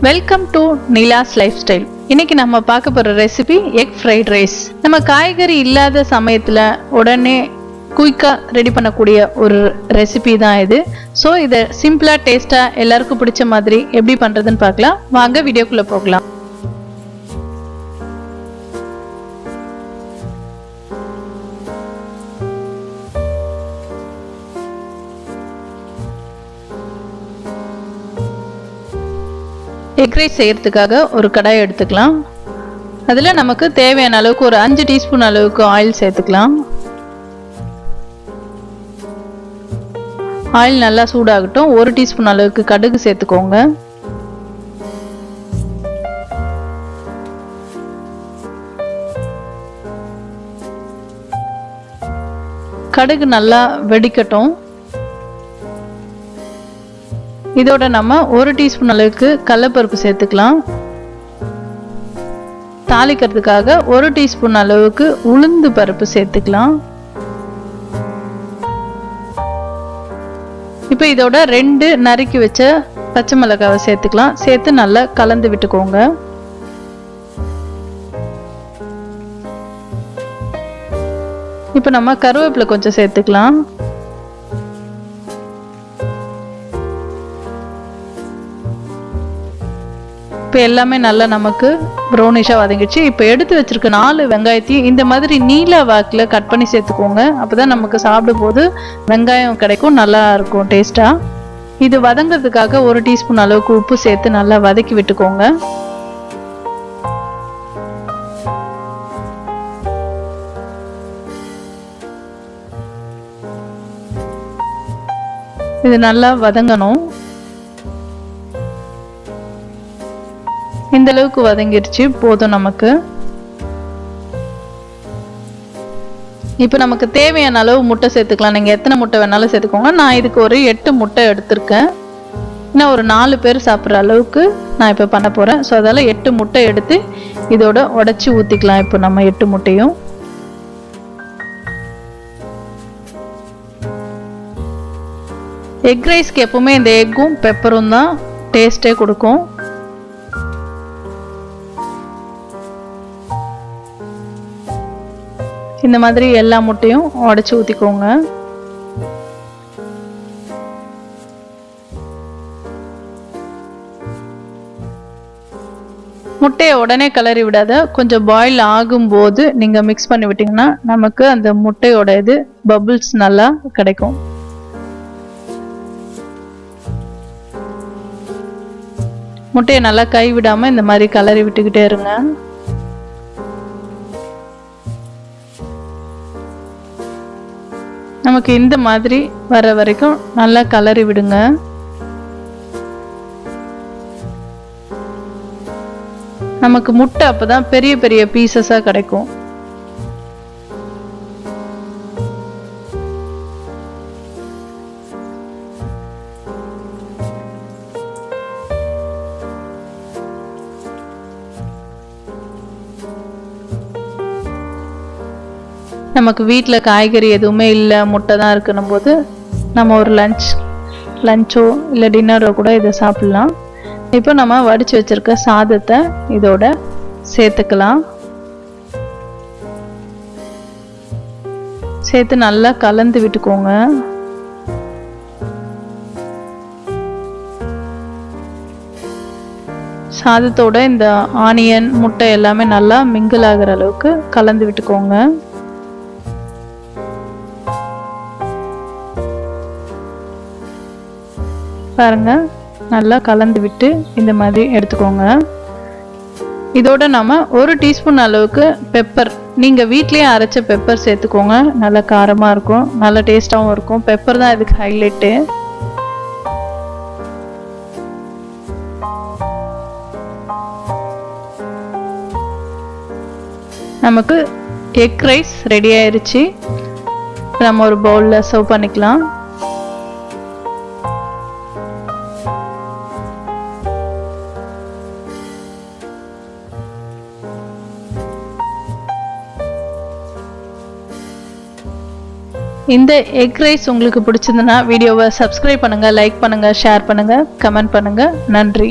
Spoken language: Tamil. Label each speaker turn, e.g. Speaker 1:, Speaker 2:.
Speaker 1: Welcome to Nila's life style. இன்னைக்கு நம்ம பார்க்க போற ரெசிபி எக் ஃப்ரைட் ரைஸ். நம்ம காய்கறி இல்லாத சமயத்துல உடனே குயிக்கா ரெடி பண்ணக்கூடிய ஒரு ரெசிபி தான் இது. ஸோ இதை சிம்பிளா டேஸ்டா எல்லாருக்கும் பிடிச்ச மாதிரி எப்படி பண்றதுன்னு பார்க்கலாம். வாங்க வீடியோக்குள்ள போகலாம். எக் ரைஸ் செய்யறதுக்காக ஒரு கடாய் எடுத்துக்கலாம். அதில் நமக்கு தேவையான அளவுக்கு ஒரு 5 டீஸ்பூன் அளவுக்கு ஆயில் சேர்த்துக்கலாம். ஆயில் நல்லா சூடாகட்டும். 1 டீஸ்பூன் அளவுக்கு கடுகு சேர்த்துக்கோங்க. கடுகு நல்லா வெடிக்கட்டும். இதோட நம்ம 1 டீஸ்பூன் அளவுக்கு கடலைப்பருப்பு சேர்த்துக்கலாம். தாளிக்கிறதுக்காக 1 டீஸ்பூன் அளவுக்கு உளுந்து பருப்பு சேர்த்துக்கலாம். இப்போ இதோட 2 நறுக்கி வச்ச பச்சை மிளகாவை சேர்த்துக்கலாம். சேர்த்து நல்லா கலந்து விட்டுக்கோங்க. இப்போ நம்ம கருவேப்பிலை கொஞ்சம் சேர்த்துக்கலாம். இப்போ எல்லாமே நல்லா நமக்கு ப்ரௌனிஷாக வதங்கிடுச்சு. இப்போ எடுத்து வச்சிருக்க 4 வெங்காயத்தையும் இந்த மாதிரி நீல வாக்கில் கட் பண்ணி சேர்த்துக்கோங்க. அப்போ தான் நமக்கு சாப்பிடும் போது வெங்காயம் கிடைக்கும், நல்லா இருக்கும் டேஸ்ட்டாக. இது வதங்கிறதுக்காக 1 டீஸ்பூன் அளவுக்கு உப்பு சேர்த்து நல்லா வதக்கி விட்டுக்கோங்க. இது நல்லா வதங்கணும். இந்த அளவுக்கு வதங்கிடுச்சு, போதும் நமக்கு. இப்போ நமக்கு தேவையான அளவு முட்டை சேர்த்துக்கலாம். நீங்கள் எத்தனை முட்டை வேணாலும் சேர்த்துக்கோங்க. நான் இதுக்கு ஒரு 8 முட்டை எடுத்திருக்கேன். இன்னும் ஒரு 4 பேர் சாப்பிட்ற அளவுக்கு நான் இப்போ பண்ண போகிறேன். ஸோ அதால் 8 முட்டை எடுத்து இதோட உடச்சி ஊற்றிக்கலாம். இப்போ நம்ம 8 முட்டையும் எக் ரைஸ்க்கு எப்பவுமே இந்த எக்கும் பெப்பரும் தான் டேஸ்ட்டே கொடுக்கும். இந்த மாதிரி எல்லா முட்டையும் உடைச்சு ஊற்றிக்கோங்க. முட்டையை உடனே கிளறி விடாத, கொஞ்சம் பாயில் ஆகும்போது நீங்கள் மிக்ஸ் பண்ணி விட்டிங்கன்னா நமக்கு அந்த முட்டையோட இது பபிள்ஸ் நல்லா கிடைக்கும். முட்டையை நல்லா கை விடாமல் இந்த மாதிரி கிளறி விட்டுக்கிட்டே இருங்க. நமக்கு இந்த மாதிரி வர வரைக்கும் நல்லா கலரி விடுங்க. நமக்கு முட்டை அப்பதான் பெரிய பெரிய பீசஸா கிடைக்கும். நமக்கு வீட்டில் காய்கறி எதுவுமே இல்லை, முட்டை தான் இருக்குன்னும் போது நம்ம ஒரு லஞ்சோ இல்லை டின்னரோ கூட இதை சாப்பிட்லாம். இப்போ நம்ம வடித்து வச்சுருக்க சாதத்தை இதோட சேர்த்துக்கலாம். சேர்த்து நல்லா கலந்து விட்டுக்கோங்க. சாதத்தோட இந்த ஆனியன் முட்டை எல்லாமே நல்லா மிங்கிள் ஆகிற அளவுக்கு கலந்து விட்டுக்கோங்க. பாருங்க, நல்லா கலந்து விட்டு இந்த மாதிரி எடுத்துக்கோங்க. இதோட நம்ம 1 டீஸ்பூன் அளவுக்கு பெப்பர், நீங்கள் வீட்லேயே அரைச்ச பெப்பர் சேர்த்துக்கோங்க. நல்லா காரமாக இருக்கும், நல்ல டேஸ்டாகவும் இருக்கும். பெப்பர் தான் இதுக்கு ஹைலைட்டு. நமக்கு எக் ரைஸ் ரெடி ஆயிருச்சு. நம்ம ஒரு பவுலில் சர்வ் பண்ணிக்கலாம். இந்த எக் ரைஸ் உங்களுக்கு பிடிச்சிருந்தனா வீடியோவை சப்ஸ்கிரைப் பண்ணுங்க, லைக் பண்ணுங்க, ஷேர் பண்ணுங்க, கமெண்ட் பண்ணுங்க. நன்றி.